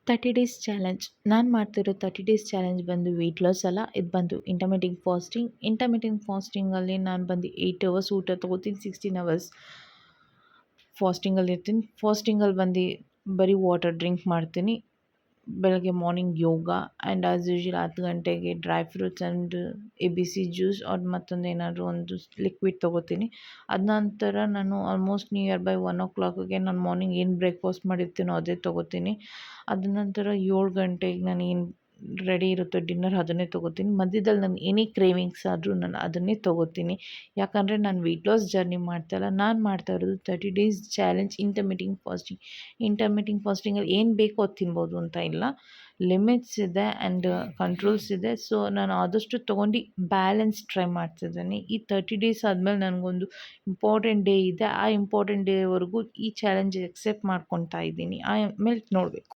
30 days challenge ನಾನು ಮಾಡ್ತಿರೋ 30 days challenge ಬಂದು ವೆಯ್ಟ್ ಲಾಸ್ ಅಲ್ಲ, ಇದು ಬಂದು ಇಂಟರ್ಮಿಟಿಂಗ್ ಫಾಸ್ಟಿಂಗ್. ಇಂಟರ್ಮಿಟಿಂಗ್ ಫಾಸ್ಟಿಂಗಲ್ಲಿ ನಾನು ಬಂದು 8 ಅವರ್ಸ್ ಊಟ ತೊಗೋತೀನಿ, 16 ಅವರ್ಸ್ ಫಾಸ್ಟಿಂಗಲ್ಲಿ ಇರ್ತೀನಿ. ಫಾಸ್ಟಿಂಗಲ್ಲಿ ಬಂದು ಬರೀ ವಾಟರ್ ಡ್ರಿಂಕ್ ಮಾಡ್ತೀನಿ. ಬೆಳಗ್ಗೆ morning yoga and as usual 10 ಗಂಟೆಗೆ dry fruits and A B C juice or ಮತ್ತೊಂದು ಏನಾದರೂ ಒಂದು ಲಿಕ್ವಿಡ್ ತೊಗೋತೀನಿ. ಅದ ನಂತರ ನಾನು ಆಲ್ಮೋಸ್ಟ್ ನಿಯರ್ ಬೈ 1 o'clockಗೆ ನಾನು ಮಾರ್ನಿಂಗ್ ಏನು ಬ್ರೇಕ್ಫಾಸ್ಟ್ ಮಾಡಿರ್ತೀನೋ ಅದೇ ತೊಗೋತೀನಿ. ಅದ ನಂತರ 7 ಗಂಟೆಗೆ ನಾನು ಏನು ರೆಡಿ ಇರುತ್ತೆ ಡಿನ್ನರ್ ಅದನ್ನೇ ತೊಗೋತೀನಿ. ಮಧ್ಯದಲ್ಲಿ ನಾನು ಏನೇ ಕ್ರೇವಿಂಗ್ಸ್ ಆದರೂ ನಾನು ಅದನ್ನೇ ತೊಗೋತೀನಿ. ಯಾಕಂದರೆ ನಾನು ವೆಯ್ಟ್ ಲಾಸ್ ಜರ್ನಿ ಮಾಡ್ತಾಯಿಲ್ಲ, ನಾನು ಮಾಡ್ತಾ ಇರೋದು 30 ಡೇಸ್ ಚಾಲೆಂಜ್ ಇಂಟರ್ಮಿಟಿಂಗ್ ಫಾಸ್ಟಿಂಗ್. ಇಂಟರ್ಮಿಟಿಂಗ್ ಫಾಸ್ಟಿಂಗಲ್ಲಿ ಏನು ಬೇಕೋ ಅದು ತಿನ್ಬೋದು ಅಂತ ಇಲ್ಲ, ಲಿಮಿಟ್ಸ್ ಇದೆ ಆ್ಯಂಡ್ ಕಂಟ್ರೋಲ್ಸ್ ಇದೆ. ಸೊ ನಾನು ಆದಷ್ಟು ತೊಗೊಂಡು ಬ್ಯಾಲೆನ್ಸ್ ಟ್ರೈ ಮಾಡ್ತಿದ್ದೀನಿ. ಈ 30 ಡೇಸ್ ಆದಮೇಲೆ ನನಗೊಂದು ಇಂಪಾರ್ಟೆಂಟ್ ಡೇ ಇದೆ. ಆ ಇಂಪಾರ್ಟೆಂಟ್ ಡೇವರೆಗೂ ಈ ಚಾಲೆಂಜ್ ಎಕ್ಸೆಪ್ಟ್ ಮಾಡ್ಕೊತಾ ಇದ್ದೀನಿ. ಆಮೇಲೆ ನೋಡಬೇಕು.